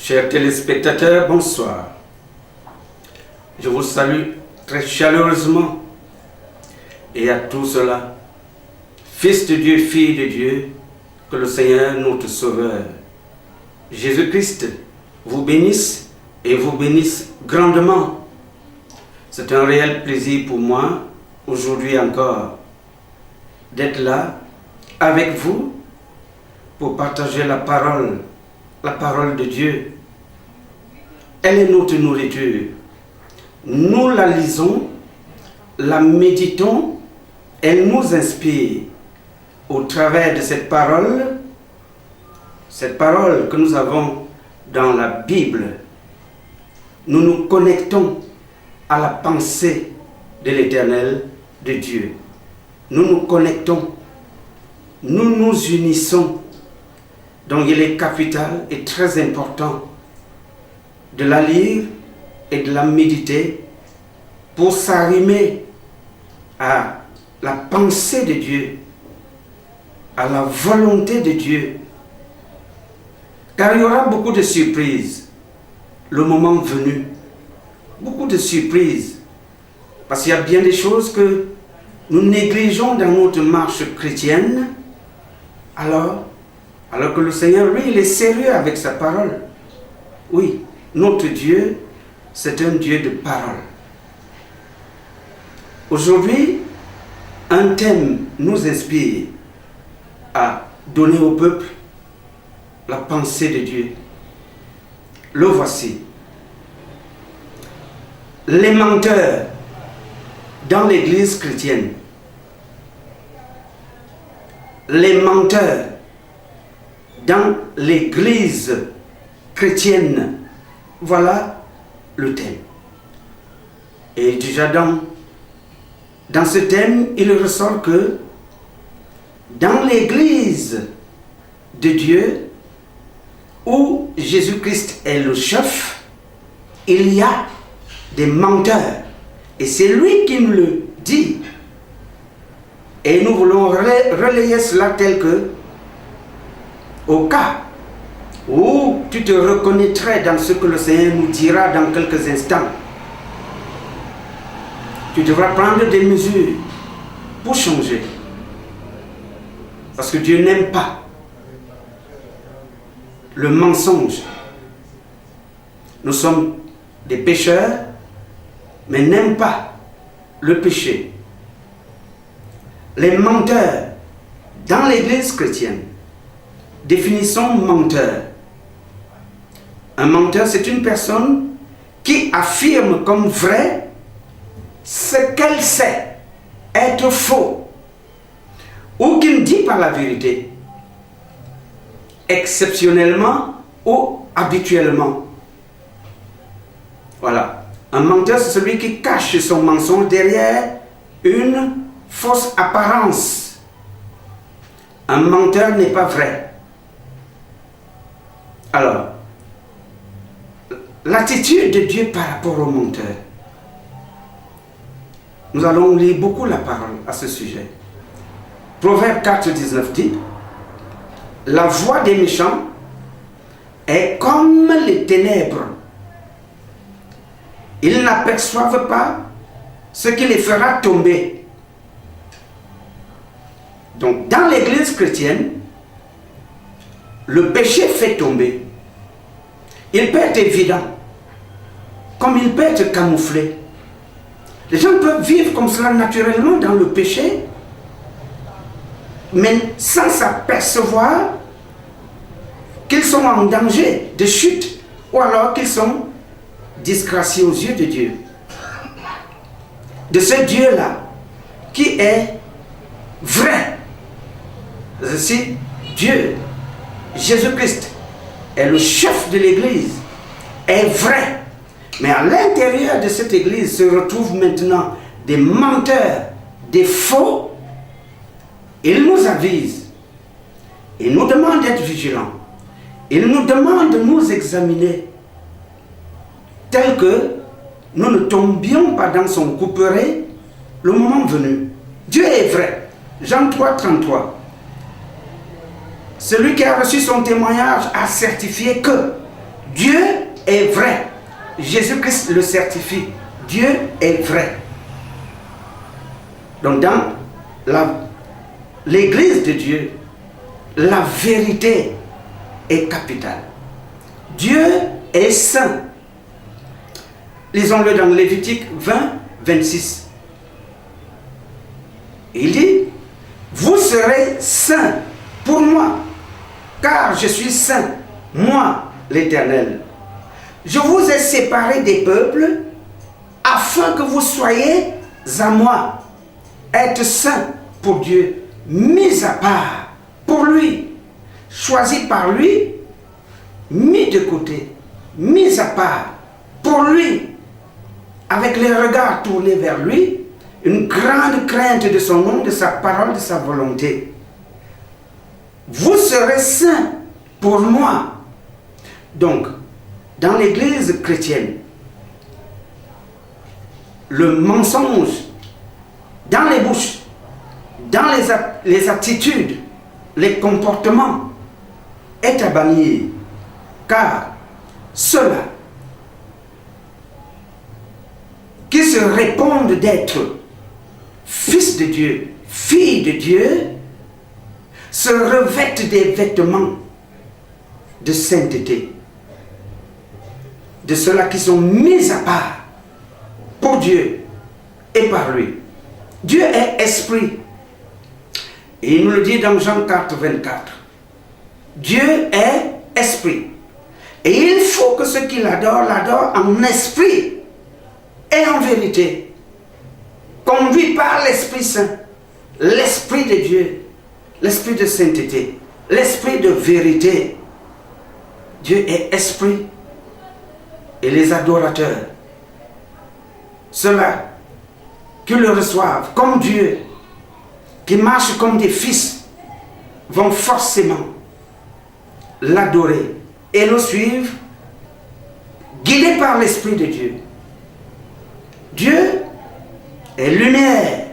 Chers téléspectateurs, bonsoir. Je vous salue très chaleureusement et à tous cela, fils de Dieu, fille de Dieu, que le Seigneur, notre Sauveur, Jésus-Christ, vous bénisse et vous bénisse grandement. C'est un réel plaisir pour moi, aujourd'hui encore, d'être là avec vous pour partager la parole de Dieu. Elle est notre nourriture. Nous la lisons, la méditons, elle nous inspire. Au travers de cette parole que nous avons dans la Bible, nous nous connectons à la pensée de l'Éternel, de Dieu. Nous nous connectons, nous nous unissons. Donc il est capital et très important de la lire et de la méditer pour s'arrimer à la pensée de Dieu, à la volonté de Dieu. Car il y aura beaucoup de surprises le moment venu. Beaucoup de surprises. Parce qu'il y a bien des choses que nous négligeons dans notre marche chrétienne. Alors que le Seigneur, lui, il est sérieux avec sa parole. Oui, notre Dieu, c'est un Dieu de parole. Aujourd'hui, un thème nous inspire à donner au peuple la pensée de Dieu. Le voici. Les menteurs dans l'Église chrétienne. Les menteurs dans l'Église chrétienne. Voilà le thème. Et déjà dans ce thème, il ressort que dans l'Église de Dieu, où Jésus-Christ est le chef, il y a des menteurs. Et c'est lui qui nous le dit. Et nous voulons relayer cela tel que, au cas où tu te reconnaîtrais dans ce que le Seigneur nous dira dans quelques instants, tu devras prendre des mesures pour changer. Parce que Dieu n'aime pas le mensonge. Nous sommes des pécheurs, mais n'aime pas le péché. Les menteurs dans l'Église chrétienne. Définissons menteur. Un menteur, c'est une personne qui affirme comme vrai ce qu'elle sait être faux, ou qui ne dit pas la vérité, exceptionnellement ou habituellement. Voilà. Un menteur, c'est celui qui cache son mensonge derrière une fausse apparence. Un menteur n'est pas vrai. Alors, l'attitude de Dieu par rapport aux menteurs. Nous allons lire beaucoup la parole à ce sujet. Proverbe 4, 19 dit: la voix des méchants est comme les ténèbres. Ils n'aperçoivent pas ce qui les fera tomber. Donc, dans l'Église chrétienne, le péché fait tomber. Il peut être évident, comme il peut être camouflé. Les gens peuvent vivre comme cela naturellement dans le péché, mais sans s'apercevoir qu'ils sont en danger de chute, ou alors qu'ils sont disgraciés aux yeux de Dieu. De ce Dieu-là, qui est vrai. Si Dieu, Jésus-Christ, est le chef de l'Église, est vrai. Mais à l'intérieur de cette Église se retrouvent maintenant des menteurs, des faux. Il nous avise. Il nous demande d'être vigilants. Il nous demande de nous examiner tel que nous ne tombions pas dans son couperet le moment venu. Dieu est vrai. Jean 3, 33. Celui qui a reçu son témoignage a certifié que Dieu est vrai. Jésus-Christ le certifie. Dieu est vrai. Donc dans l'Église de Dieu, la vérité est capitale. Dieu est saint. Lisons-le dans Lévitique 20, 26. Il dit, vous serez saints pour moi, car je suis saint, moi l'Éternel. Je vous ai séparés des peuples, afin que vous soyez à moi, être saints pour Dieu, mis à part pour lui, choisi par lui, mis de côté, mis à part pour lui, avec les regards tournés vers lui, une grande crainte de son nom, de sa parole, de sa volonté. Vous serez saints pour moi. Donc, dans l'Église chrétienne, le mensonge dans les bouches, dans les attitudes, les comportements est à bannir, car ceux-là qui se répondent d'être fils de Dieu, filles de Dieu, se revêtent des vêtements de sainteté, de ceux-là qui sont mis à part pour Dieu et par lui. Dieu est esprit. Et il nous le dit dans Jean 4, 24. Dieu est esprit. Et il faut que ceux qui l'adorent, l'adorent en esprit et en vérité. Conduit par l'Esprit Saint, l'Esprit de Dieu, l'Esprit de sainteté, l'Esprit de vérité. Dieu est esprit. Et les adorateurs, ceux-là qui le reçoivent comme Dieu, qui marchent comme des fils, vont forcément l'adorer et le suivre, guidés par l'Esprit de Dieu. Dieu est lumière.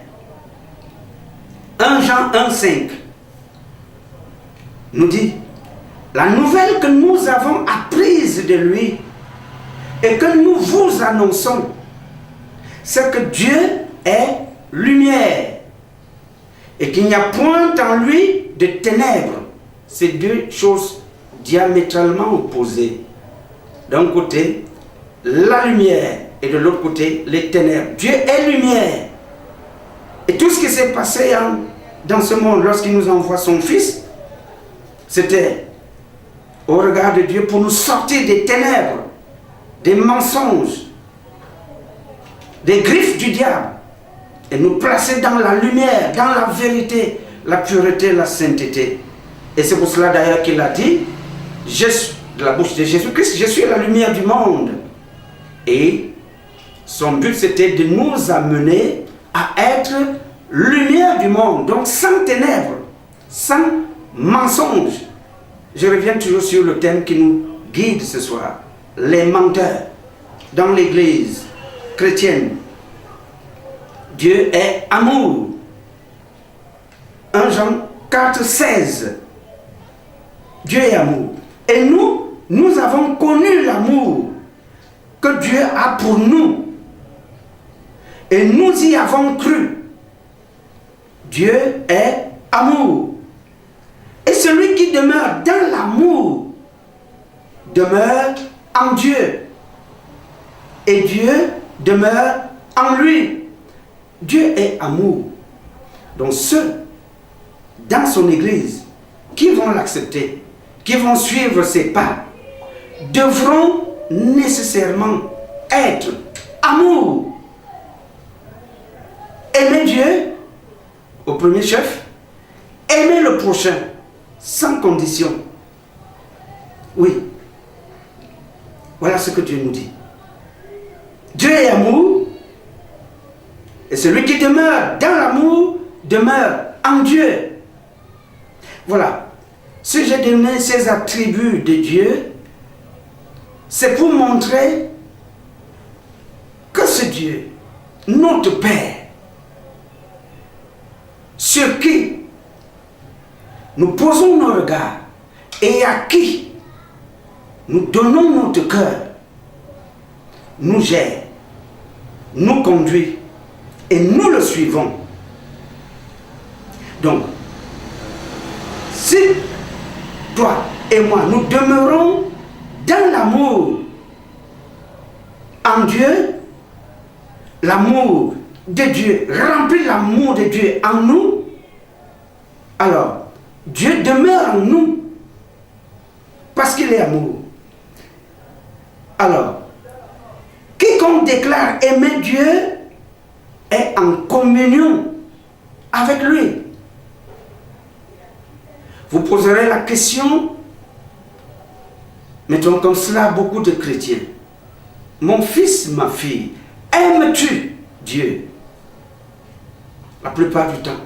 1 Jean 1,5 nous dit, la nouvelle que nous avons apprise de lui et que nous vous annonçons, c'est que Dieu est lumière et qu'il n'y a point en lui de ténèbres. C'est deux choses diamétralement opposées. D'un côté, la lumière et de l'autre côté, les ténèbres. Dieu est lumière. Et tout ce qui s'est passé dans ce monde lorsqu'il nous envoie son Fils, c'était au regard de Dieu pour nous sortir des ténèbres, des mensonges, des griffes du diable et nous placer dans la lumière, dans la vérité, la pureté, la sainteté. Et c'est pour cela d'ailleurs qu'il a dit, de la bouche de Jésus-Christ, je suis la lumière du monde. Et son but c'était de nous amener à être lumière du monde, donc sans ténèbres, sans mensonges. Je reviens toujours sur le thème qui nous guide ce soir, les menteurs dans l'église chrétienne. Dieu est amour. 1 Jean 4, 16. Dieu est amour. Et nous avons connu l'amour que Dieu a pour nous. Et nous y avons cru. Dieu est amour. Et celui qui demeure dans l'amour demeure en Dieu. Et Dieu demeure en lui. Dieu est amour. Donc ceux dans son église qui vont l'accepter, qui vont suivre ses pas, devront nécessairement être amour. Aimer Dieu au premier chef, aimer le prochain sans condition. Oui. Voilà ce que Dieu nous dit. Dieu est amour. Et celui qui demeure dans l'amour demeure en Dieu. Voilà. Si j'ai donné ces attributs de Dieu, c'est pour montrer que ce Dieu, notre Père, sur qui nous posons nos regards et à qui nous donnons notre cœur, nous gère, nous conduit et nous le suivons. Donc, si toi et moi, nous demeurons dans l'amour en Dieu, l'amour de Dieu, rempli l'amour de Dieu en nous, alors Dieu demeure en nous parce qu'il est amour. Alors, quiconque déclare aimer Dieu est en communion avec lui. Vous poserez la question, mettons comme cela beaucoup de chrétiens. Mon fils, ma fille, aimes-tu Dieu? La plupart du temps,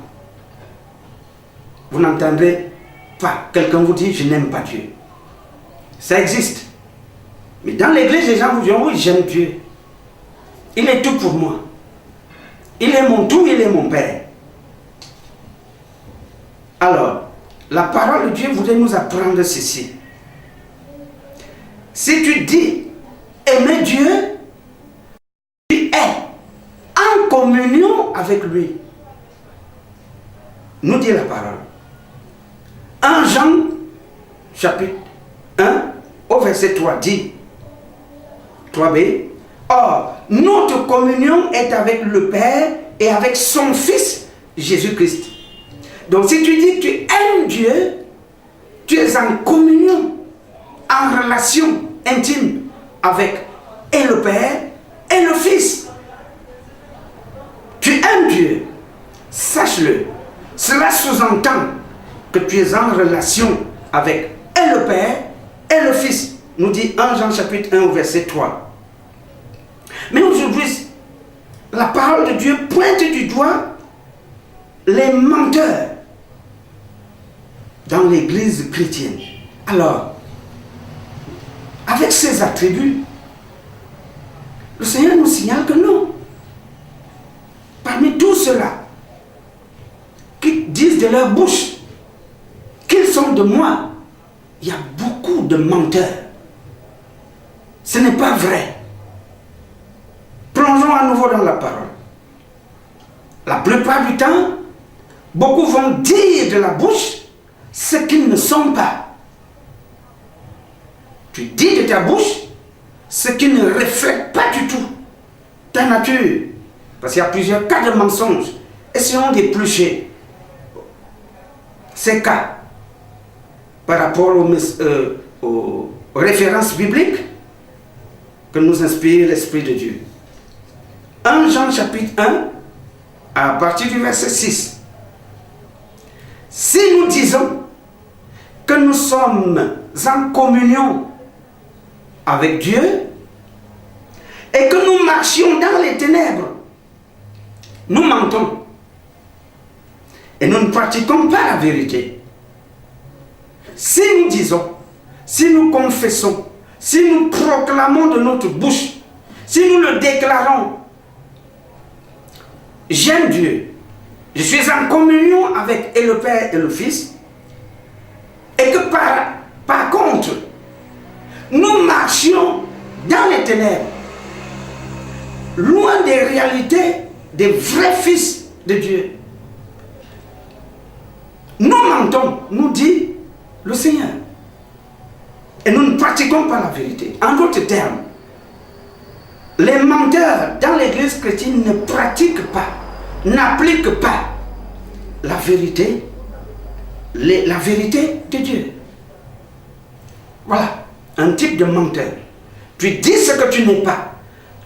vous n'entendrez pas quelqu'un vous dire je n'aime pas Dieu. Ça existe. Mais dans l'église, les gens vous diront oui, j'aime Dieu. Il est tout pour moi. Il est mon tout, il est mon Père. Alors, la parole de Dieu voudrait nous apprendre ceci. Si tu dis aimer Dieu, tu es en communion avec lui. Nous dit la parole. 1 Jean, chapitre 1, au verset 3, dit 3b. Or, notre communion est avec le Père et avec son Fils, Jésus-Christ. Donc, si tu dis que tu aimes Dieu, tu es en communion, en relation intime avec et le Père et le Fils. Tu aimes Dieu, sache-le. Cela sous-entend que tu es en relation avec et le Père et le Fils. Nous dit 1 Jean chapitre 1 au verset 3. Mais aujourd'hui, la parole de Dieu pointe du doigt les menteurs dans l'église chrétienne. Alors, avec ces attributs, le Seigneur nous signale que non. Parmi tous ceux-là qui disent de leur bouche qu'ils sont de moi, il y a beaucoup de menteurs. Ce n'est pas vrai. Plongeons à nouveau dans la parole. La plupart du temps, beaucoup vont dire de la bouche ce qu'ils ne sont pas. Tu dis de ta bouche ce qui ne reflète pas du tout ta nature. Parce qu'il y a plusieurs cas de mensonges. Essayons d'éplucher ces cas par rapport aux références bibliques que nous inspire l'Esprit de Dieu. 1 Jean chapitre 1, à partir du verset 6. Si nous disons que nous sommes en communion avec Dieu et que nous marchions dans les ténèbres, nous mentons et nous ne pratiquons pas la vérité. Si nous disons, si nous confessons, si nous proclamons de notre bouche, si nous le déclarons, j'aime Dieu, je suis en communion avec et le Père et le Fils, et que par contre, nous marchions dans les ténèbres, loin des réalités des vrais fils de Dieu. Nous mentons, nous dit le Seigneur. Et nous ne pratiquons pas la vérité. En d'autres termes, les menteurs dans l'église chrétienne ne pratiquent pas, n'appliquent pas la vérité de Dieu. Voilà, un type de menteur. Tu dis ce que tu n'es pas.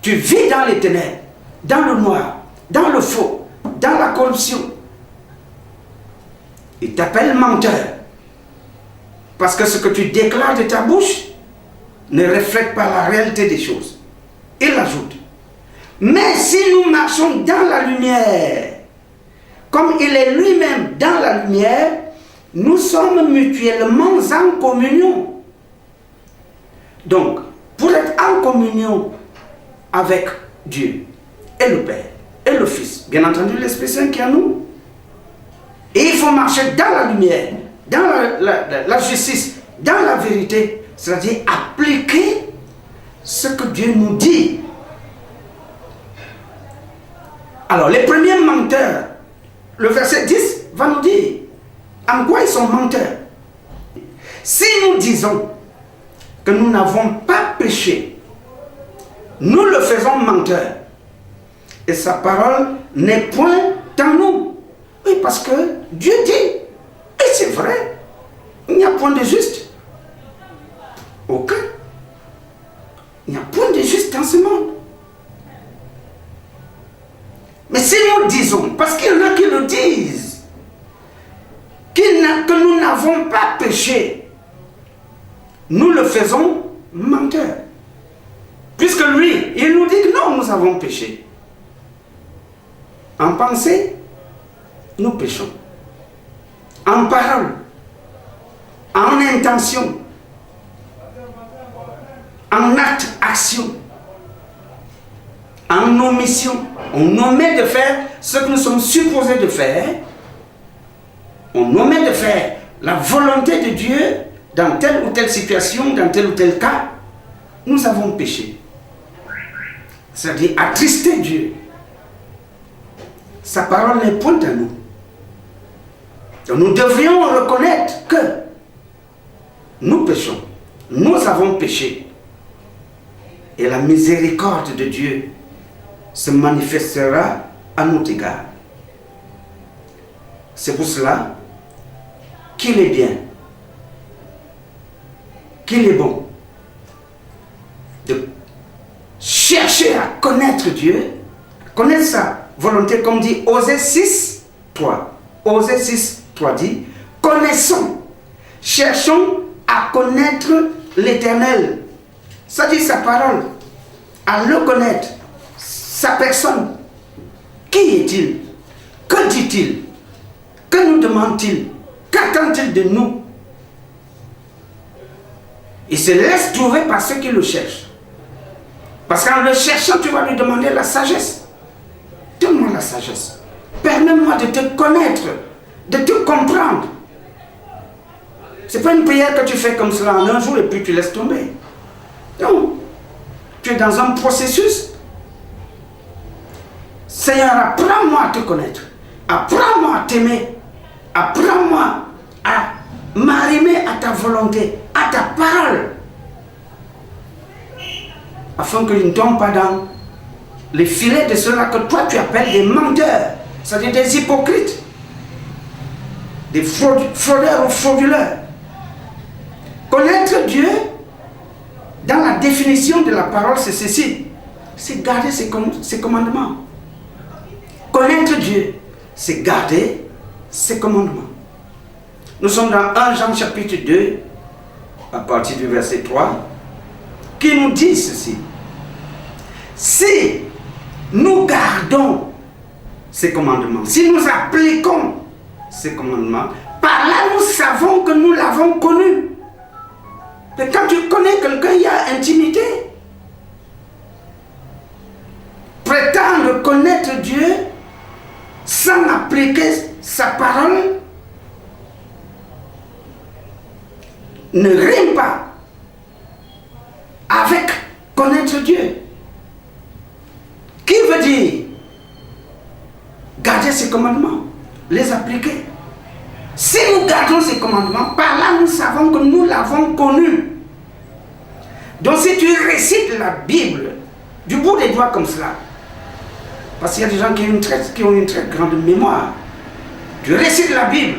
Tu vis dans les ténèbres, dans le noir, dans le faux, dans la corruption. Il t'appelle menteur. Parce que ce que tu déclares de ta bouche ne reflète pas la réalité des choses. Il ajoute, mais si nous marchons dans la lumière, comme il est lui-même dans la lumière, nous sommes mutuellement en communion. Donc, pour être en communion avec Dieu et le Père et le Fils, bien entendu l'Esprit Saint qui est en nous, et il faut marcher dans la lumière, dans la justice, dans la vérité, c'est-à-dire appliquer ce que Dieu nous dit. Alors, les premiers menteurs, le verset 10 va nous dire en quoi ils sont menteurs. Si nous disons que nous n'avons pas péché, nous le faisons menteur. Et sa parole n'est point en nous. Oui, parce que Dieu dit, et c'est vrai, il n'y a point de juste. Aucun. Il n'y a point de juste dans ce monde. Mais si nous disons, parce qu'il y en a qui le disent, que nous n'avons pas péché, nous le faisons menteur. Puisque lui, il nous dit que non, nous avons péché. En pensée, nous péchons. En parole, en intention, en acte, action, en omission. On omet de faire ce que nous sommes supposés de faire. On omet de faire la volonté de Dieu dans telle ou telle situation, dans tel ou tel cas. Nous avons péché. C'est-à-dire attrister Dieu. Sa parole n'est point à nous. Donc nous devrions reconnaître que nous péchons. Nous avons péché. Et la miséricorde de Dieu se manifestera à notre égard. C'est pour cela qu'il est bien, qu'il est bon de chercher à connaître Dieu, connaître sa volonté, comme dit Osée 6, 3. Osée 6, 3 dit, connaissons, cherchons à connaître l'Éternel. Ça dit sa parole, à le connaître, sa personne. Qui est-il? Que dit-il? Que nous demande-t-il? Qu'attend-il de nous? Il se laisse trouver par ceux qui le cherchent. Parce qu'en le cherchant, tu vas lui demander la sagesse. Donne-moi la sagesse. Permets-moi de te connaître, de te comprendre. Ce n'est pas une prière que tu fais comme cela en un jour et puis tu laisses tomber. Non. Tu es dans un processus. Seigneur, apprends-moi à te connaître. Apprends-moi à t'aimer. Apprends-moi à m'arrimer à ta volonté, à ta parole. Afin que je ne tombe pas dans les filets de ceux-là que toi tu appelles des menteurs. C'est-à-dire des hypocrites. Des fraudeurs ou frauduleurs. Connaître Dieu, dans la définition de la parole, c'est ceci. C'est garder ses commandements. Connaître Dieu, c'est garder ses commandements. Nous sommes dans 1 Jean chapitre 2, à partir du verset 3, qui nous dit ceci. Si nous gardons ces commandements, si nous appliquons ces commandements, par là nous savons que nous l'avons connu. Et quand tu connais quelqu'un, il y a intimité. Prétendre connaître Dieu sans appliquer sa parole ne rime pas avec connaître Dieu. Qui veut dire garder ses commandements, les appliquer. Si nous gardons ces commandements, par là nous savons que nous l'avons connu. Donc si tu récites la Bible du bout des doigts comme cela, parce qu'il y a des gens qui ont une très grande mémoire, tu récites la Bible,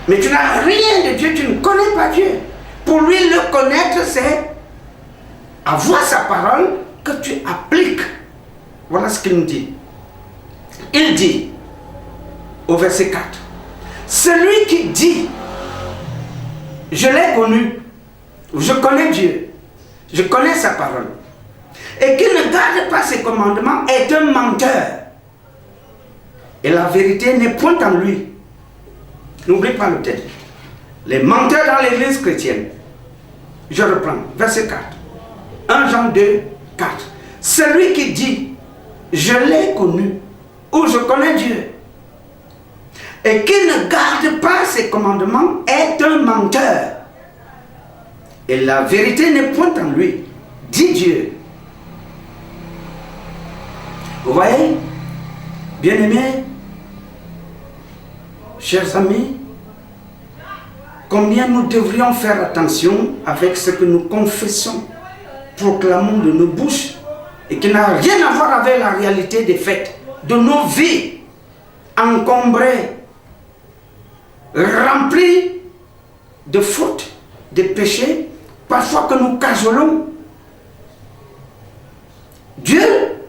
mais tu n'as rien de Dieu, tu ne connais pas Dieu. Pour lui, le connaître, c'est avoir sa parole que tu appliques. Voilà ce qu'il nous dit. Il dit, au verset 4, celui qui dit, je l'ai connu, je connais Dieu, je connais sa parole, et qui ne garde pas ses commandements est un menteur. Et la vérité n'est point en lui. N'oublie pas le texte. Les menteurs dans l'église chrétienne. Je reprends, verset 4. 1 Jean 2, 4. Celui qui dit, je l'ai connu, ou je connais Dieu, et qui ne garde pas ses commandements est un menteur. Et la vérité n'est point en lui, dit Dieu. Vous voyez, bien-aimés, chers amis, combien nous devrions faire attention avec ce que nous confessons, proclamons de nos bouches, et qui n'a rien à voir avec la réalité des faits de nos vies encombrées, remplies de fautes, de péchés, parfois que nous cajolons. Dieu,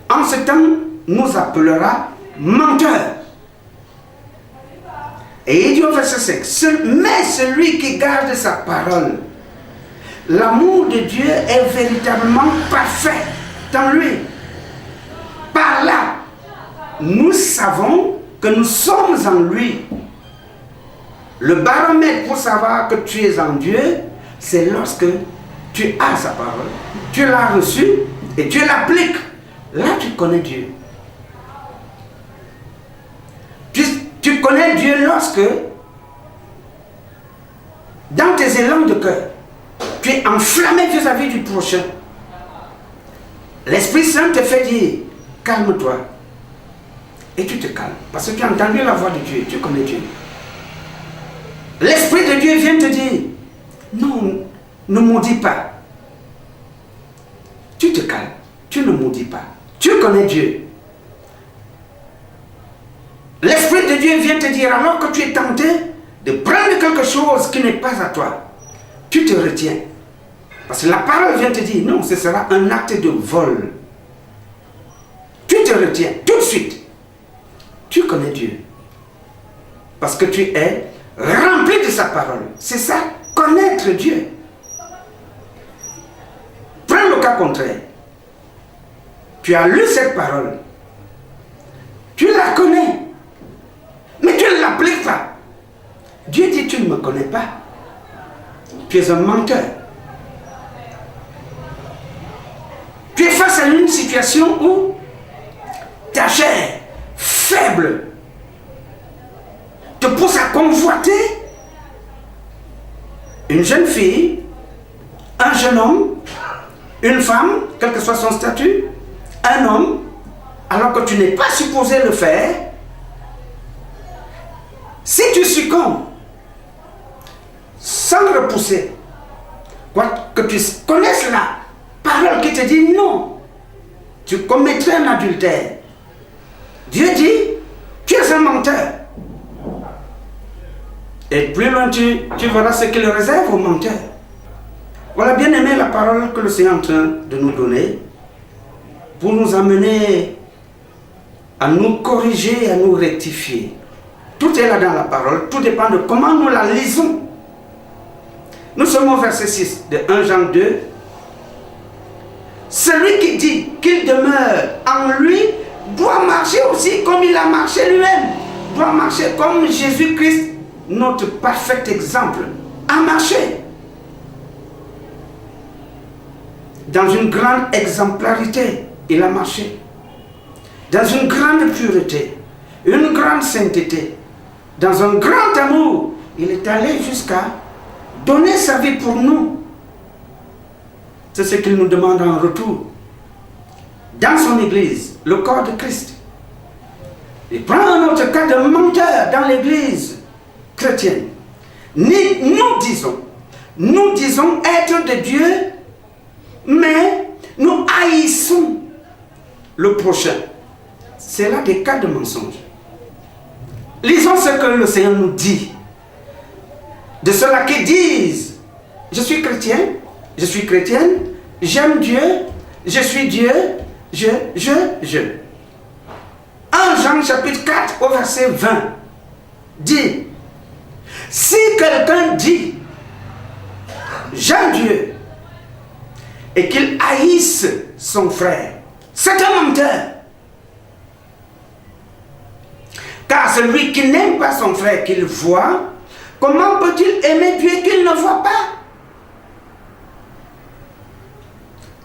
en ce temps, nous appellera menteurs. Et il dit au verset 5, mais celui qui garde sa parole, l'amour de Dieu est véritablement parfait dans lui. Par là, nous savons que nous sommes en lui. Le baromètre pour savoir que tu es en Dieu, c'est lorsque tu as sa parole, tu l'as reçue et tu l'appliques. Là, tu connais Dieu. Tu connais Dieu lorsque, dans tes élans de cœur, tu es enflammé vis-à-vis du prochain. L'Esprit Saint te fait dire, calme-toi. Et tu te calmes. Parce que tu as entendu la voix de Dieu, tu connais Dieu. L'Esprit de Dieu vient te dire, non, ne maudis pas. Tu te calmes, tu ne maudis pas. Tu connais Dieu. L'Esprit de Dieu vient te dire, alors que tu es tenté de prendre quelque chose qui n'est pas à toi, tu te retiens. Parce que la parole vient te dire, non, ce sera un acte de vol. Tu te retiens tout de suite. Tu connais Dieu. Parce que tu es rempli de sa parole. C'est ça, connaître Dieu. Prends le cas contraire. Tu as lu cette parole. Tu la connais. Mais tu ne l'appliques pas. Dieu dit, tu ne me connais pas. Tu es un menteur. Tu es face à une situation où ta chair faible te pousse à convoiter une jeune fille, un jeune homme, une femme, quel que soit son statut, un homme, alors que tu n'es pas supposé le faire. Si tu succombes sans repousser, que tu connaisses la parole qui te dit non, tu commettrais un adultère. Dieu dit, tu es un menteur. Et plus loin tu verras ce qu'il réserve aux menteurs. Voilà, bien aimé, la parole que le Seigneur est en train de nous donner pour nous amener à nous corriger, à nous rectifier. Tout est là dans la parole, tout dépend de comment nous la lisons. Nous sommes au verset 6 de 1 Jean 2. Celui qui dit qu'il demeure en lui doit marcher aussi comme il a marché lui-même. Doit marcher comme Jésus-Christ, notre parfait exemple, a marché. Dans une grande exemplarité, il a marché. Dans une grande pureté, une grande sainteté, dans un grand amour, il est allé jusqu'à donner sa vie pour nous. C'est ce qu'il nous demande en retour. Dans son église, le corps de Christ. Il prend un autre cas de menteur dans l'église chrétienne. Nous disons être de Dieu, mais nous haïssons le prochain. C'est là des cas de mensonge. Lisons ce que le Seigneur nous dit. De ceux-là qui disent, je suis chrétien, je suis chrétienne, j'aime Dieu, je suis Dieu, je. 1 Jean chapitre 4 au verset 20 dit, si quelqu'un dit, j'aime Dieu, et qu'il haïsse son frère, c'est un menteur. Car celui qui n'aime pas son frère qu'il voit, comment peut-il aimer Dieu qu'il ne voit pas?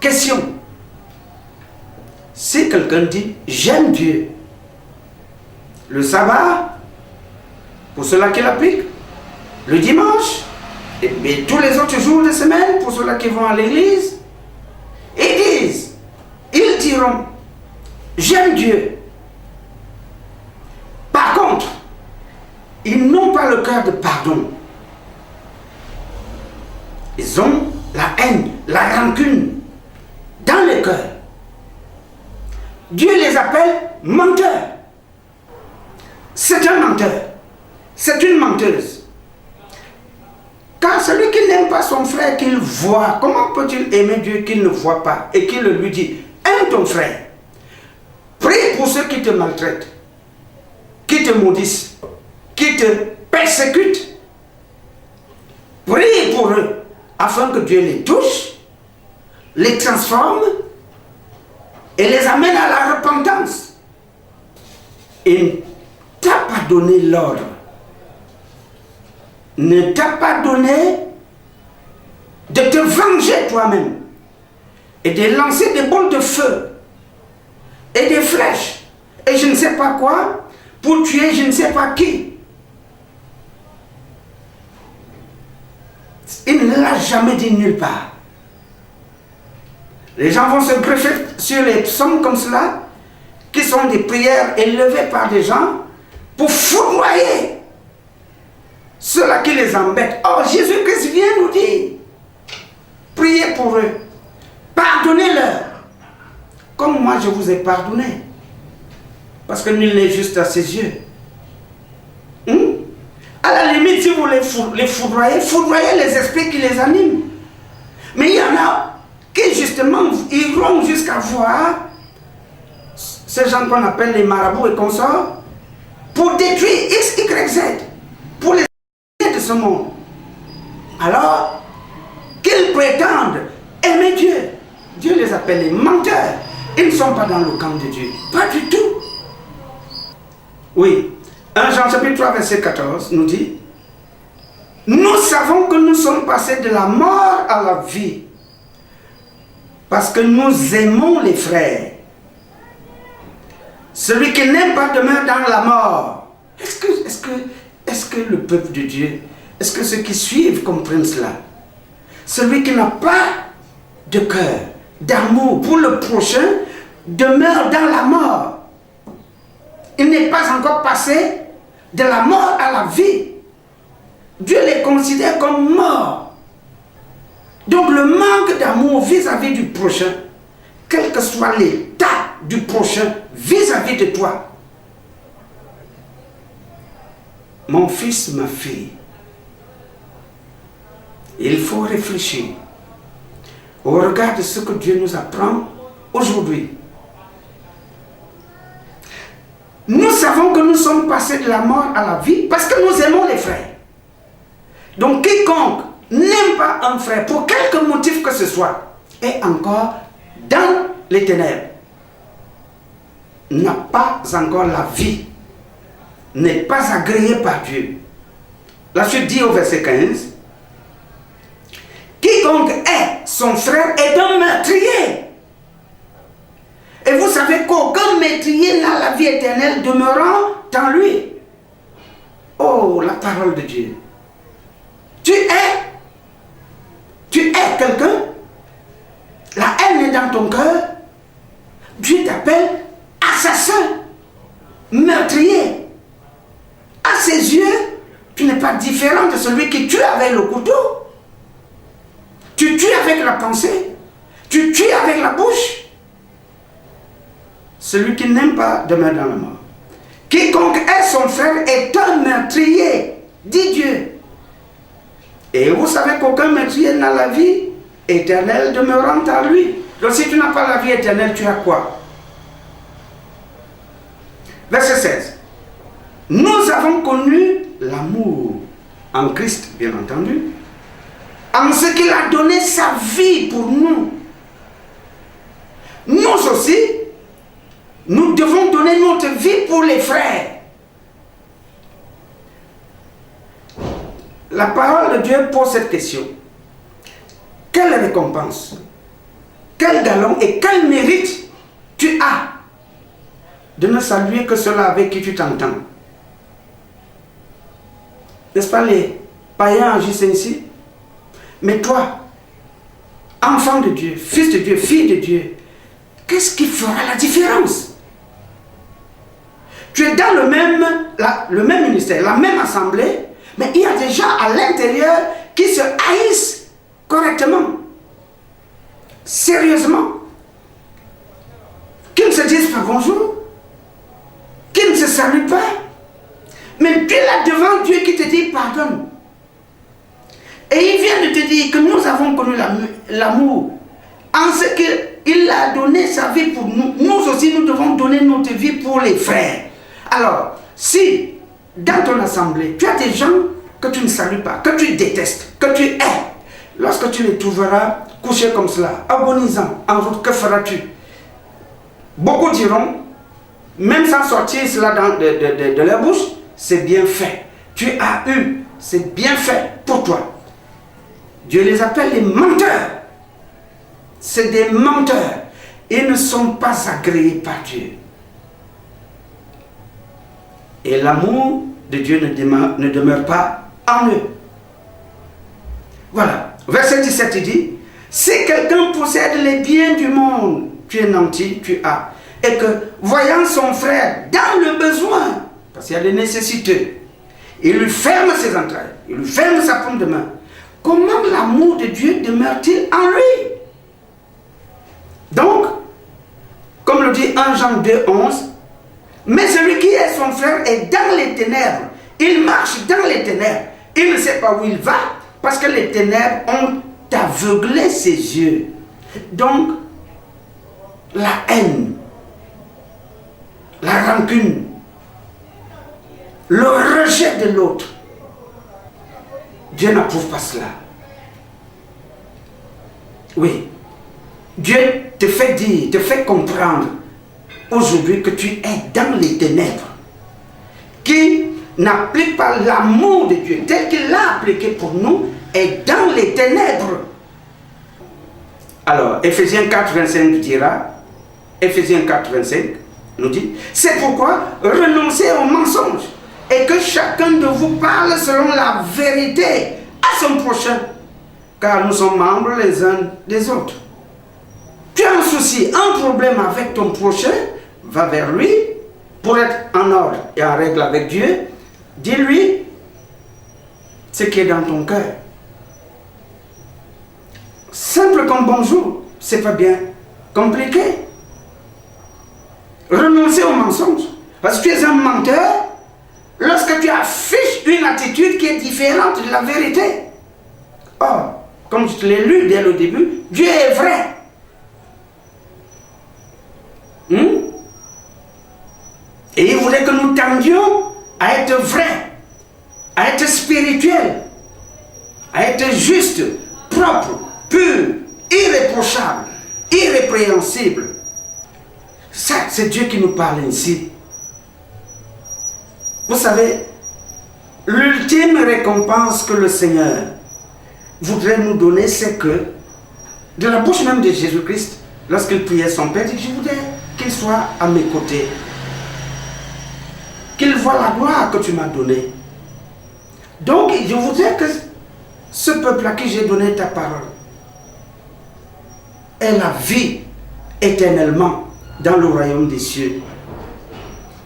Question. Si quelqu'un dit, j'aime Dieu, le sabbat, pour ceux-là qui l'appliquent, le dimanche, Mais tous les autres jours de semaine, pour ceux-là qui vont à l'église, ils diront, j'aime Dieu. Par contre, ils n'ont pas le cœur de pardon. Ils ont la haine, la rancune dans le cœur. Dieu les appelle menteurs. C'est un menteur. C'est une menteuse. Car celui qui n'aime pas son frère qu'il voit, comment peut-il aimer Dieu qu'il ne voit pas et qu'il lui dit, aime ton frère. Prie pour ceux qui te maltraitent, qui te maudissent, qui te persécutent. Prie pour eux afin que Dieu les touche, les transforme et les amène à la repentance. Il ne t'a pas donné l'ordre, ne t'a pas donné de te venger toi-même et de lancer des boules de feu et des flèches et je ne sais pas quoi pour tuer je ne sais pas qui. Il ne l'a jamais dit nulle part. Les gens vont se greffer sur les psaumes comme cela, qui sont des prières élevées par des gens pour foudroyer ceux-là qui les embêtent. Or, Jésus-Christ vient nous dire, priez pour eux, pardonnez-leur, comme moi je vous ai pardonné. Parce que nul n'est juste à ses yeux. À la limite, si vous les foudroyez, foudroyez les esprits qui les animent. Mais il y en a qui justement iront jusqu'à voir ces gens qu'on appelle les marabouts et consorts pour détruire X, Y, Z, pour les de ce monde. Alors qu'ils prétendent aimer Dieu, Dieu les appelle les menteurs. Ils ne sont pas dans le camp de Dieu. Pas du tout. Oui. 1 Jean chapitre 3 verset 14 nous dit, nous savons que nous sommes passés de la mort à la vie parce que nous aimons les frères. Celui qui n'aime pas demeure dans la mort. Est-ce que le peuple de Dieu, est-ce que ceux qui suivent comprennent cela? Celui qui n'a pas de cœur, d'amour pour le prochain, demeure dans la mort. Il n'est pas encore passé de la mort à la vie. Dieu les considère comme morts. Donc le manque d'amour vis-à-vis du prochain, quel que soit l'état du prochain vis-à-vis de toi. Mon fils, ma fille, il faut réfléchir au regard de ce que Dieu nous apprend aujourd'hui. Nous savons que nous sommes passés de la mort à la vie parce que nous aimons les frères. Donc quiconque n'aime pas un frère pour quelque motif que ce soit est encore dans les ténèbres, n'a pas encore la vie, n'est pas agréé par Dieu. La suite dit au verset 15, quiconque est son frère est un meurtrier. Et vous savez qu'aucun meurtrier n'a la vie éternelle demeurant en lui. Oh, la parole de Dieu. Tu es quelqu'un, la haine est dans ton cœur, Dieu t'appelle assassin, meurtrier. À ses yeux, tu n'es pas différent de celui qui tue avec le couteau. Tu tues avec la pensée, tu tues avec la bouche. Celui qui n'aime pas demeure dans la mort. Quiconque est son frère est un meurtrier, dit Dieu. Et vous savez qu'aucun meurtrier n'a la vie éternelle demeurant en lui. Donc si tu n'as pas la vie éternelle, tu as quoi? Verset 16. Nous avons connu l'amour en Christ, bien entendu, en ce qu'il a donné sa vie pour nous. Nous aussi, nous devons donner notre vie pour les frères. La parole de Dieu pose cette question. Quelle récompense, quel galon et quel mérite tu as de ne saluer que ceux-là avec qui tu t'entends? N'est-ce pas, les païens agissent ainsi? Mais toi, enfant de Dieu, fils de Dieu, fille de Dieu, qu'est-ce qui fera la différence? Tu es dans le même ministère, la même assemblée, mais il y a des gens à l'intérieur qui se haïssent correctement, sérieusement, qui ne se disent pas bonjour, qui ne se saluent pas. Mais tu es là devant Dieu qui te dit pardonne. Et il vient de te dire que nous avons connu l'amour en ce qu'il a donné sa vie pour nous. Nous aussi, nous devons donner notre vie pour les frères. Alors, si dans ton assemblée, tu as des gens que tu ne salues pas, que tu détestes, que tu hais, lorsque tu les trouveras couchés comme cela, agonisant, en route, que feras-tu? Beaucoup diront, même sans sortir cela de leur bouche, c'est bien fait. Tu as eu, c'est bien fait pour toi. Dieu les appelle les menteurs. C'est des menteurs. Ils ne sont pas agréés par Dieu. Et l'amour de Dieu ne demeure pas en eux. Voilà. Verset 17, il dit, si quelqu'un possède les biens du monde, tu es nanti, tu as, et que, voyant son frère dans le besoin, parce qu'il y a des nécessités, il lui ferme ses entrailles, il lui ferme sa paume de main, comment l'amour de Dieu demeure-t-il en lui? Donc, comme le dit 1 Jean 2, 11, mais celui qui est son frère est dans les ténèbres, il marche dans les ténèbres, il ne sait pas où il va, parce que les ténèbres ont aveuglé ses yeux. Donc, la haine, la rancune, le rejet de l'autre, Dieu n'approuve pas cela. Oui, Dieu te fait dire, te fait comprendre aujourd'hui que tu es dans les ténèbres, qui n'applique pas l'amour de Dieu tel qu'il l'a appliqué pour nous, est dans les ténèbres. Alors, Ephésiens 4, 25 dira, Ephésiens 4, 25 nous dit, c'est pourquoi renoncez au mensonge et que chacun de vous parle selon la vérité à son prochain, car nous sommes membres les uns des autres. Tu as un souci, un problème avec ton prochain, va vers lui pour être en ordre et en règle avec Dieu. Dis-lui ce qui est dans ton cœur. Simple comme bonjour, c'est pas bien compliqué. Renoncer au mensonge. Parce que tu es un menteur lorsque tu affiches une attitude qui est différente de la vérité. Or, comme je te l'ai lu dès le début, Dieu est vrai. Et il voulait que nous tendions à être vrais, à être spirituels, à être justes, propres, purs, irréprochables, irrépréhensibles. Ça, c'est Dieu qui nous parle ici. Vous savez, l'ultime récompense que le Seigneur voudrait nous donner, c'est que, de la bouche même de Jésus-Christ, lorsqu'il priait son Père, il dit, je voudrais qu'il soit à mes côtés, qu'il voit la gloire que tu m'as donnée. Donc, je voudrais que ce peuple à qui j'ai donné ta parole ait la vie éternellement dans le royaume des cieux.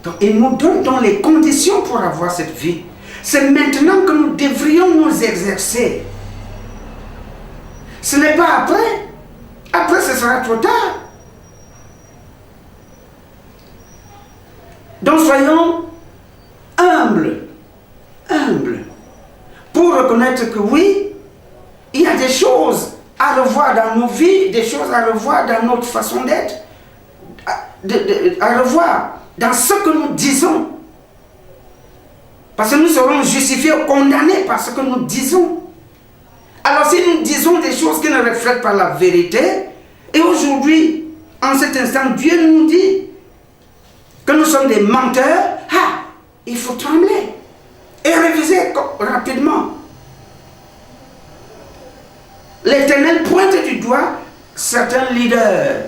Donc, il nous donne donc les conditions pour avoir cette vie. C'est maintenant que nous devrions nous exercer. Ce n'est pas après. Après, ce sera trop tard. Donc, soyons humbles. Humbles. Pour reconnaître que oui, il y a des choses à revoir dans nos vies, des choses à revoir dans notre façon d'être, à revoir dans ce que nous disons. Parce que nous serons justifiés ou condamnés par ce que nous disons. Alors si nous disons des choses qui ne reflètent pas la vérité, et aujourd'hui, en cet instant, Dieu nous dit que nous sommes des menteurs, il faut trembler et réviser rapidement. L'Éternel pointe du doigt certains leaders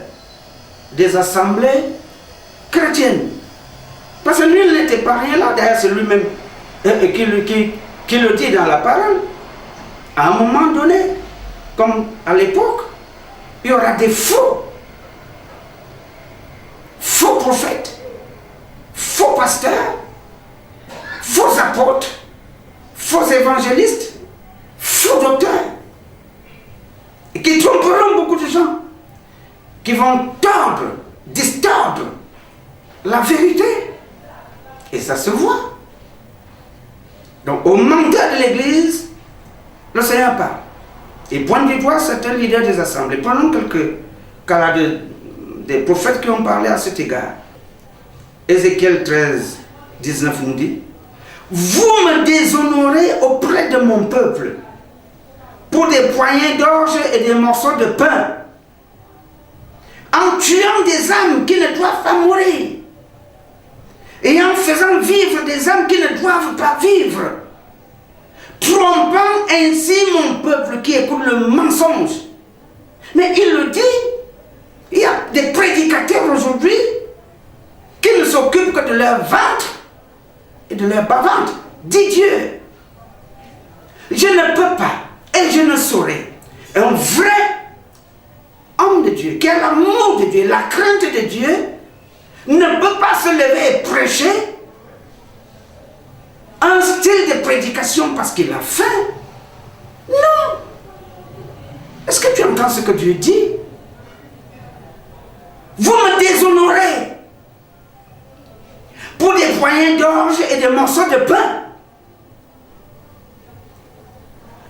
des assemblées chrétiennes. Parce que lui, il n'était pas rien là, d'ailleurs c'est lui-même qui le dit dans la parole. À un moment donné, comme à l'époque, il y aura des faux prophètes, faux pasteurs, faux apôtres, faux évangélistes, faux docteurs, et qui tromperont beaucoup de gens, qui vont tordre, distordre la vérité. Et ça se voit. Donc au mandat de l'Église, le Seigneur parle. Et pointe du doigt certains leaders des assemblées. Prenons quelques cas des prophètes qui ont parlé à cet égard. Ézéchiel 13, 19 nous dit: vous me déshonorez auprès de mon peuple pour des poignées d'orge et des morceaux de pain, en tuant des âmes qui ne doivent pas mourir et en faisant vivre des âmes qui ne doivent pas vivre, trompant ainsi mon peuple qui écoute le mensonge. Mais il le dit, il y a des prédicateurs aujourd'hui qui ne s'occupent que de leur ventre et de leur bas-ventre. Dit Dieu, je ne peux pas et je ne saurais. Un vrai homme de Dieu, qui a l'amour de Dieu, la crainte de Dieu, ne peut pas se lever et prêcher un style de prédication parce qu'il a faim. Non. Est-ce que tu entends ce que Dieu dit? Vous me déshonorez pour des poignées d'orge et des morceaux de pain.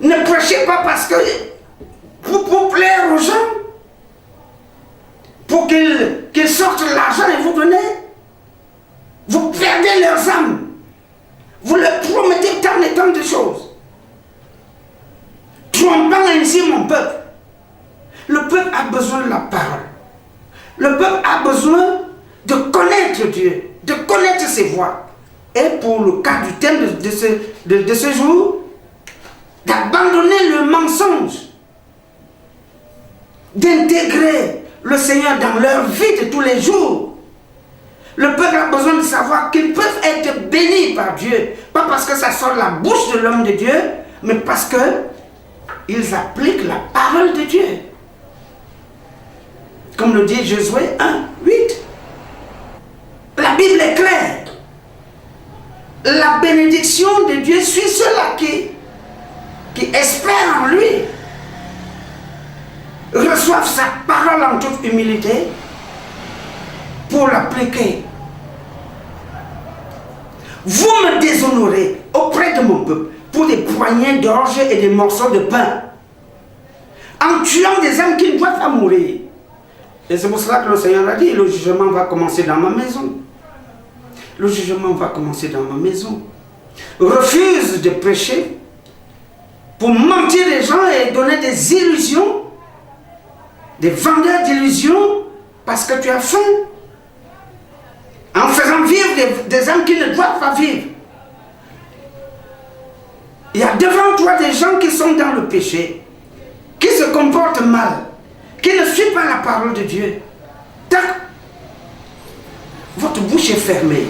Ne prêchez pas parce que pour plaire aux gens, pour qu'ils sortent l'argent et vous donnez. Vous perdez leurs âmes. Vous leur promettez tant et tant de choses, trompant ainsi mon peuple. Le peuple a besoin de la parole. Le peuple a besoin de connaître Dieu, de connaître ses voies. Et pour le cas du thème de ce jour, d'abandonner le mensonge, d'intégrer le Seigneur dans leur vie de tous les jours. Le peuple a besoin de savoir qu'ils peuvent être bénis par Dieu. Pas parce que ça sort de la bouche de l'homme de Dieu, mais parce qu'ils appliquent la parole de Dieu. Comme le dit Josué 1, 8. La Bible est claire. La bénédiction de Dieu suit ceux-là qui espèrent en lui, reçoivent sa parole en toute humilité pour l'appliquer. Vous me déshonorez auprès de mon peuple pour des poignées d'orge et des morceaux de pain, en tuant des âmes qui ne doivent pas mourir. Et c'est pour cela que le Seigneur a dit, le jugement va commencer dans ma maison. Le jugement va commencer dans ma maison. Refuse de prêcher pour mentir les gens et donner des illusions, des vendeurs d'illusions, parce que tu as faim, en faisant vivre des âmes qui ne doivent pas vivre. Il y a devant toi des gens qui sont dans le péché, qui se comportent mal, qui ne suivent pas la parole de Dieu. Tac, votre bouche est fermée.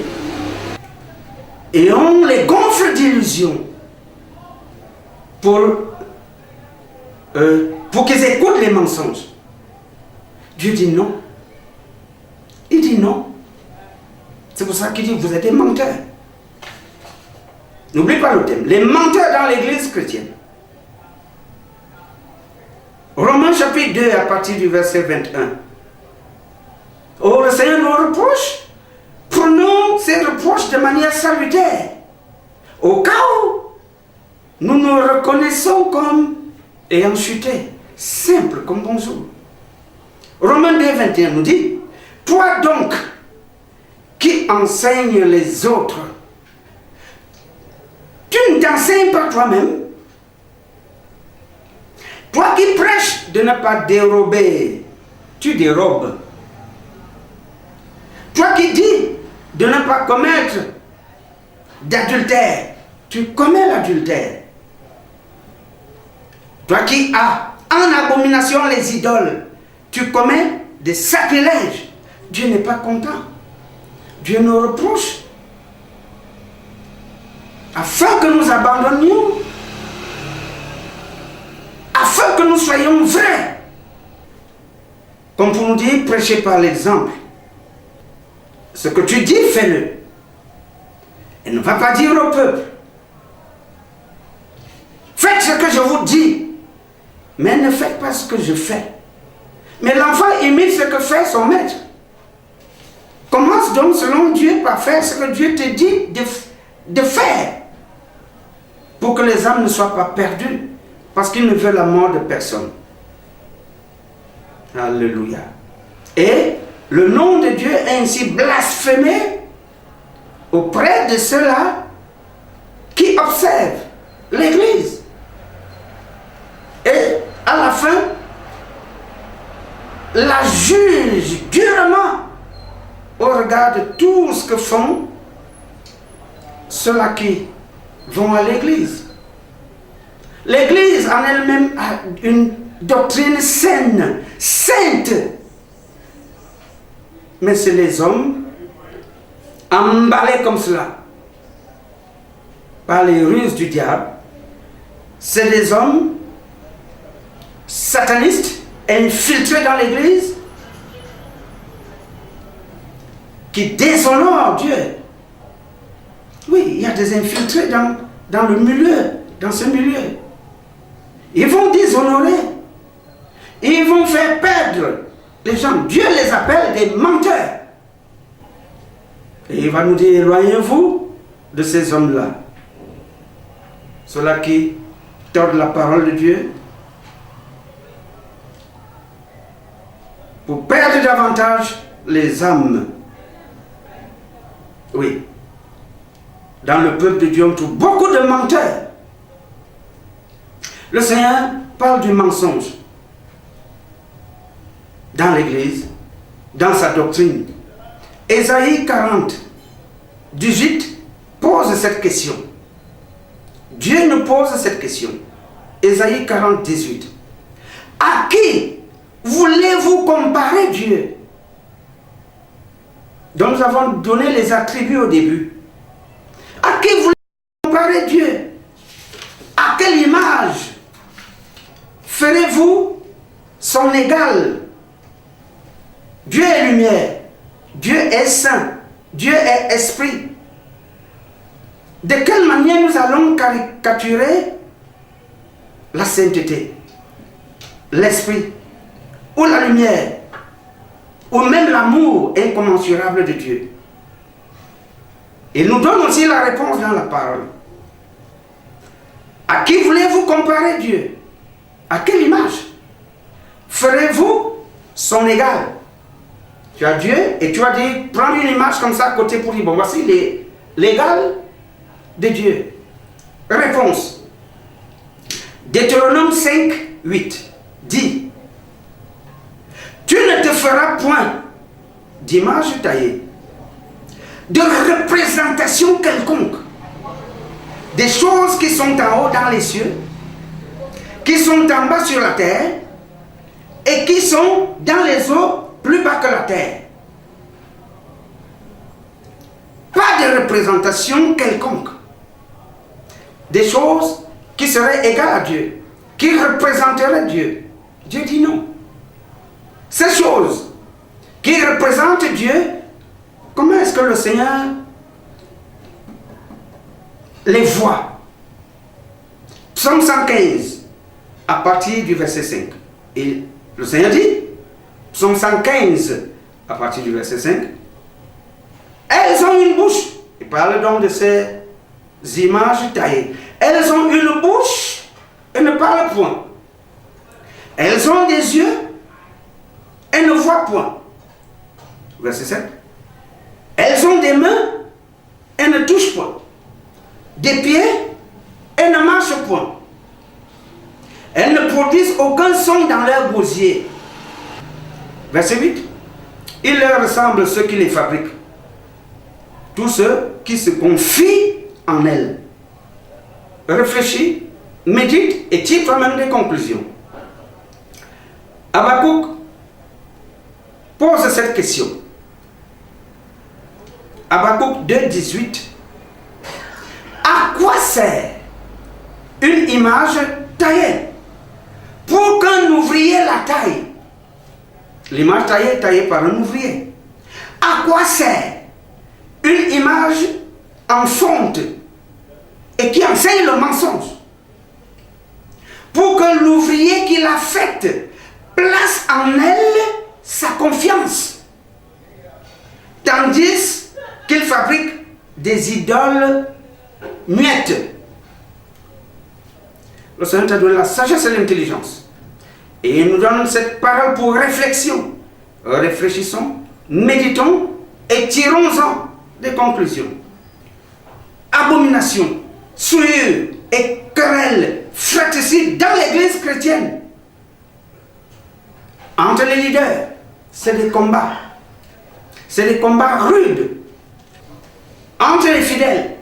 Et on les gonfle d'illusions pour qu'ils écoutent les mensonges. Dieu dit non. Il dit non. C'est pour ça qu'il dit, vous êtes des menteurs. N'oublie pas le thème. Les menteurs dans l'église chrétienne. Romains chapitre 2 à partir du verset 21. Oh, le Seigneur nous reproche. Prenons ces reproches de manière salutaire. Au cas où nous nous reconnaissons comme ayant chuté. Simple comme bonjour. Romains 2, 21 nous dit, toi donc, qui enseigne les autres, tu ne t'enseignes pas toi-même. Toi qui prêches de ne pas dérober, tu dérobes. Toi qui dis de ne pas commettre d'adultère, tu commets l'adultère. Toi qui as en abomination les idoles, tu commets des sacrilèges. Dieu n'est pas content. Dieu nous reproche afin que nous abandonnions, afin que nous soyons vrais. Comme pour nous dire, prêchez par l'exemple. Ce que tu dis, fais-le. Et ne va pas dire au peuple, faites ce que je vous dis, mais ne faites pas ce que je fais. Mais l'enfant imite ce que fait son maître. Commence donc selon Dieu par faire ce que Dieu te dit de faire, pour que les âmes ne soient pas perdues, parce qu'il ne veut la mort de personne. Alléluia. Et le nom de Dieu est ainsi blasphémé auprès de ceux-là qui observent l'Église. Et à la fin, la juge durement au regard de tout ce que font ceux-là qui vont à l'Église. L'Église en elle-même a une doctrine saine, sainte. Mais c'est les hommes emballés comme cela par les ruses du diable. C'est des hommes satanistes infiltrés dans l'Église qui déshonorent Dieu. Oui, il y a des infiltrés dans le milieu, dans ce milieu. Ils vont déshonorer. Ils vont faire perdre les gens. Dieu les appelle des menteurs. Et il va nous dire, éloignez-vous de ces hommes-là. Ceux-là qui tordent la parole de Dieu pour perdre davantage les âmes. Oui. Dans le peuple de Dieu, on trouve beaucoup de menteurs. Le Seigneur parle du mensonge dans l'Église, dans sa doctrine. Ésaïe 40, 18 pose cette question. Dieu nous pose cette question. Ésaïe 40, 18. À qui voulez-vous comparer Dieu? Donc nous avons donné les attributs au début. À qui voulez-vous comparer Dieu? À quelle image ferez-vous son égal? Dieu est lumière, Dieu est saint, Dieu est esprit. De quelle manière nous allons caricaturer la sainteté, l'esprit, ou la lumière, ou même l'amour incommensurable de Dieu? Il nous donne aussi la réponse dans la parole. À qui voulez-vous comparer Dieu? À quelle image ferez-vous son égal? Tu as Dieu et tu vas dire, prends une image comme ça à côté pour dire, bon, voici l'égal de Dieu. Réponse. Deutéronome 5, 8 dit, tu ne te feras point d'image taillée, de représentation quelconque, des choses qui sont en haut dans les cieux, qui sont en bas sur la terre, et qui sont dans les eaux plus bas que la terre. Pas de représentation quelconque. Des choses qui seraient égales à Dieu, qui représenteraient Dieu. Dieu dit non. Ces choses qui représentent Dieu, comment est-ce que le Seigneur les voit? Psaume 115, à partir du verset 5. Et le Seigneur dit, Psaume 115, à partir du verset 5, elles ont une bouche. Il parle donc de ces images taillées. Elles ont une bouche et ne parlent point. Elles ont des yeux et ne voient point. Verset 7. Elles ont des mains et ne touchent point. Des pieds et ne marchent point. Elles ne produisent aucun son dans leur gosier. Verset 8. Il leur ressemble ceux qui les fabriquent, tous ceux qui se confient en elles. Réfléchis, médite et tire toi-même des conclusions. Habakkuk pose cette question. Habakkuk 2, 18. À quoi sert une image taillée? pour qu'un ouvrier la taille. L'image taillée est taillée par un ouvrier. À quoi sert une image en fonte et qui enseigne le mensonge? Pour que l'ouvrier qui l'a faite place en elle sa confiance. Tandis qu'il fabrique des idoles muettes. Le Seigneur t'a donné la sagesse et l'intelligence. Et il nous donne cette parole pour réflexion. Réfléchissons, méditons et tirons-en des conclusions. Abomination, souillure et querelle fratricide dans l'église chrétienne. Entre les leaders, c'est des combats. C'est des combats rudes. Entre les fidèles,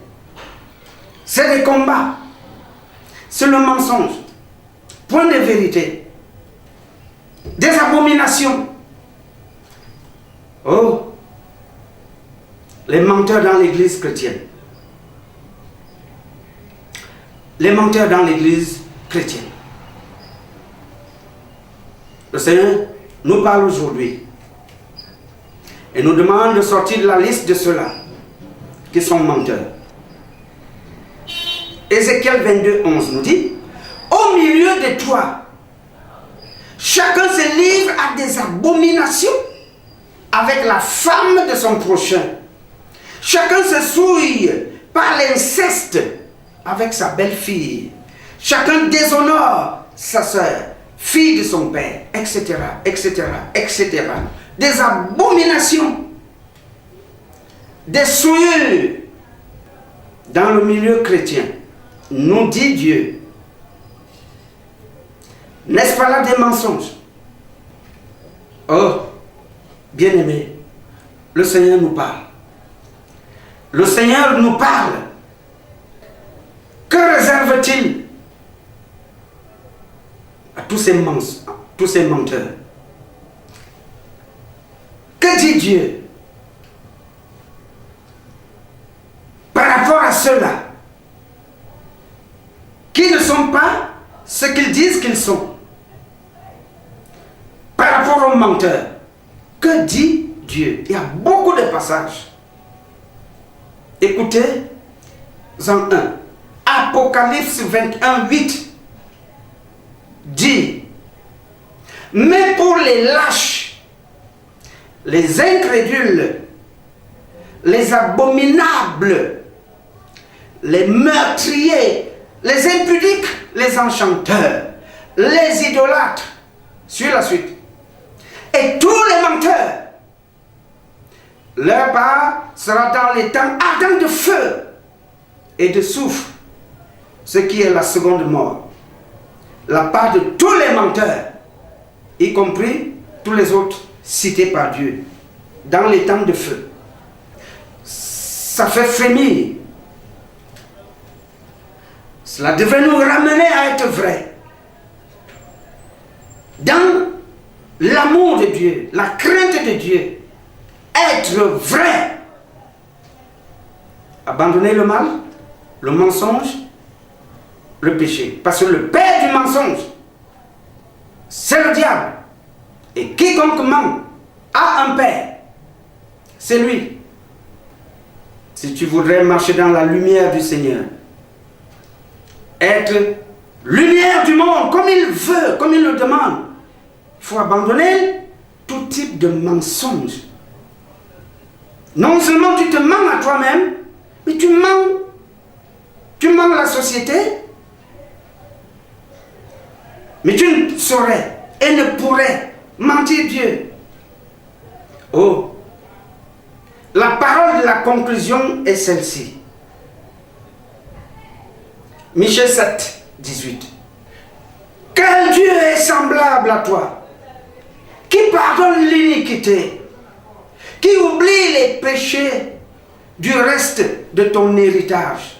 c'est des combats. C'est le mensonge. Point de vérité. Des abominations. Oh, les menteurs dans l'église chrétienne. Les menteurs dans l'église chrétienne. Le Seigneur nous parle aujourd'hui et nous demande de sortir de la liste de ceux-là qui sont menteurs. Ézéchiel 22, 11 nous dit: au milieu de toi, chacun se livre à des abominations avec la femme de son prochain. Chacun se souille par l'inceste avec sa belle-fille. Chacun déshonore sa sœur, fille de son père, etc., etc., etc. Des abominations, des souillures dans le milieu chrétien, nous dit Dieu. N'est-ce pas là des mensonges? Oh, bien-aimés, le Seigneur nous parle. Le Seigneur nous parle. Que réserve-t-il à tous ces menteurs? Que dit Dieu par rapport à ceux-là qui ne sont pas ce qu'ils disent qu'ils sont? Par rapport aux menteurs, que dit Dieu? Il y a beaucoup de passages. Écoutez, en 1, Apocalypse 21, 8 dit: mais pour les lâches, les incrédules, les abominables, les meurtriers, les impudiques, les enchanteurs, les idolâtres, sur la suite, et tous les menteurs, leur part sera dans les temps ardents de feu et de soufre, ce qui est la seconde mort. La part de tous les menteurs, y compris tous les autres cités par Dieu, dans les temps de feu. Ça fait frémir. Cela devrait nous ramener à être vrai. Dans l'amour de Dieu, la crainte de Dieu, être vrai. Abandonner le mal, le mensonge, le péché. Parce que le père du mensonge, c'est le diable. Et quiconque ment a un père. C'est lui. Si tu voudrais marcher dans la lumière du Seigneur, être lumière du monde comme il veut, comme il le demande, il faut abandonner tout type de mensonge. Non seulement tu te mens à toi-même, mais tu mens à la société, mais tu ne saurais et ne pourrais mentir Dieu. Oh, la parole de la conclusion est celle-ci. Michée 7, 18. Quel Dieu est semblable à toi, qui pardonne l'iniquité, qui oublie les péchés du reste de ton héritage.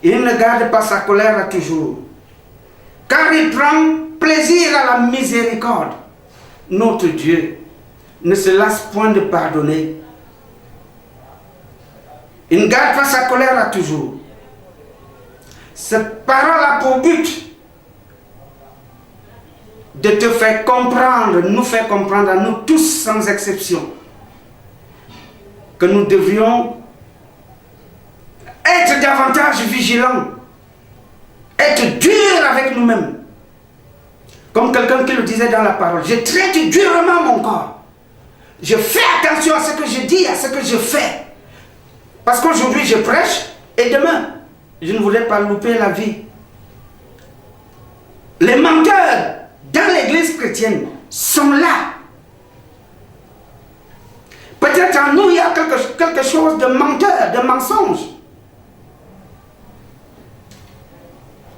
Il ne garde pas sa colère à toujours, car il prend plaisir à la miséricorde. Notre Dieu ne se lasse point de pardonner. Il ne garde pas sa colère à toujours. Cette parole a pour but de te faire comprendre, nous faire comprendre à nous tous sans exception, que nous devrions être davantage vigilants, être durs avec nous-mêmes. Comme quelqu'un qui le disait dans la parole, je traite durement mon corps. Je fais attention à ce que je dis, à ce que je fais. Parce qu'aujourd'hui je prêche et demain, je ne voudrais pas louper la vie. Les menteurs dans l'église chrétienne sont là. Peut-être en nous il y a quelque chose de menteur, de mensonge.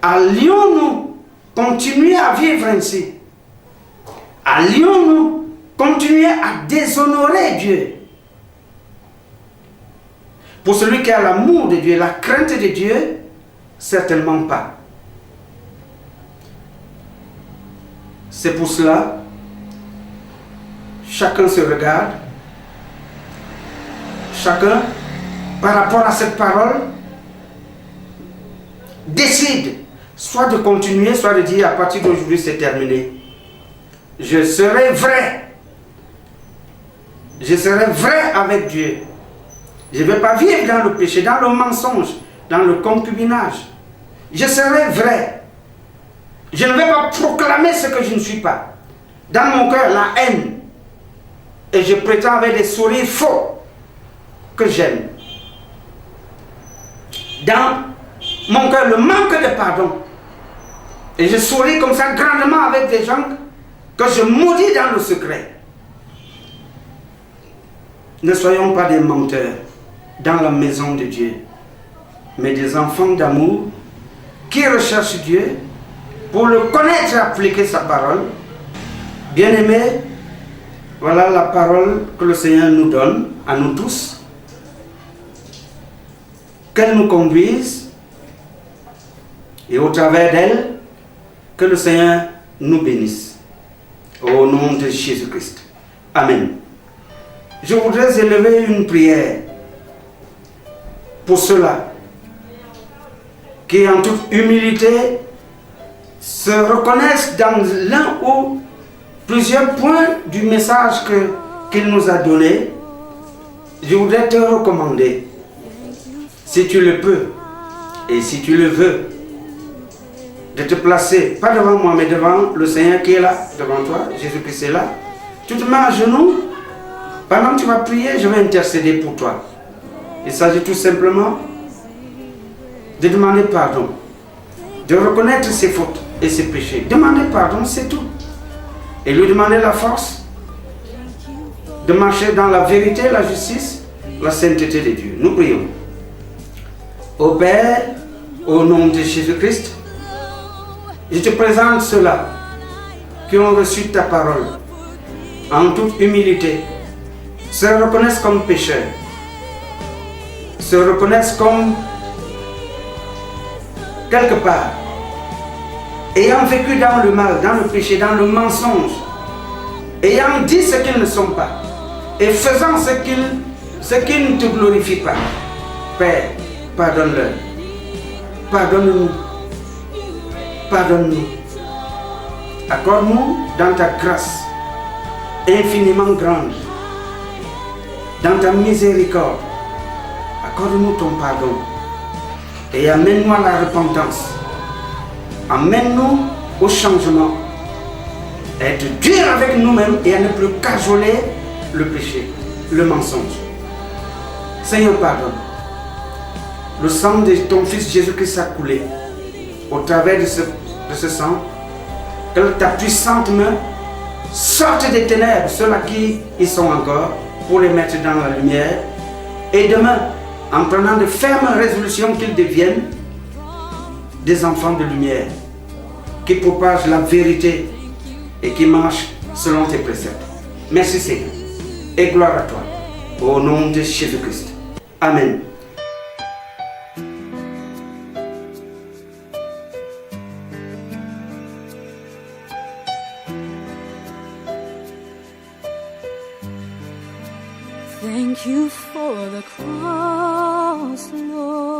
Allions-nous continuer à vivre ainsi? Allions-nous continuer à déshonorer Dieu? Pour celui qui a l'amour de Dieu, la crainte de Dieu, certainement pas. C'est pour cela, chacun se regarde, chacun, par rapport à cette parole, décide soit de continuer, soit de dire à partir d'aujourd'hui c'est terminé. Je serai vrai. Je serai vrai avec Dieu. Je ne vais pas vivre dans le péché, dans le mensonge, dans le concubinage. Je serai vrai. Je ne vais pas proclamer ce que je ne suis pas. Dans mon cœur, la haine. Et je prétends avec des sourires faux que j'aime. Dans mon cœur, le manque de pardon. Et je souris comme ça grandement avec des gens que je maudis dans le secret. Ne soyons pas des menteurs dans la maison de Dieu, mais des enfants d'amour qui recherchent Dieu pour le connaître et appliquer sa parole. Bien-aimés, voilà la parole que le Seigneur nous donne à nous tous. Qu'elle nous conduise et au travers d'elle, que le Seigneur nous bénisse. Au nom de Jésus-Christ. Amen. Je voudrais élever une prière pour ceux-là qui en toute humilité se reconnaissent dans l'un ou plusieurs points du message qu'il nous a donné. Je voudrais te recommander, si tu le peux et si tu le veux, de te placer, pas devant moi, mais devant le Seigneur qui est là, devant toi, Jésus-Christ est là. Tu te mets à genoux, pendant que tu vas prier, je vais intercéder pour toi. Il s'agit tout simplement de demander pardon, de reconnaître ses fautes et ses péchés. Demander pardon, c'est tout. Et lui demander la force de marcher dans la vérité, la justice, la sainteté de Dieu. Nous prions. Ô Père, au nom de Jésus-Christ, je te présente ceux-là qui ont reçu ta parole en toute humilité, se reconnaissent comme pécheurs, se reconnaissent comme quelque part, ayant vécu dans le mal, dans le péché, dans le mensonge, ayant dit ce qu'ils ne sont pas, et faisant ce qui ne te glorifie pas. Père, pardonne-leur. Pardonne-nous. Pardonne-nous. Accorde-nous dans ta grâce infiniment grande, dans ta miséricorde, accorde-nous ton pardon et amène-nous à la repentance. Amène-nous au changement, à être dur avec nous-mêmes et à ne plus cajoler le péché, le mensonge. Seigneur, pardonne. Le sang de ton Fils Jésus-Christ a coulé. Au travers de ce sang, que ta puissante main sorte des ténèbres, ceux-là qui y sont encore, pour les mettre dans la lumière. Et demain, en prenant de fermes résolutions, qu'ils deviennent des enfants de lumière, qui propagent la vérité et qui marchent selon tes préceptes. Merci Seigneur, et gloire à toi, au nom de Jésus-Christ. Amen. Thank you for the cross, Lord.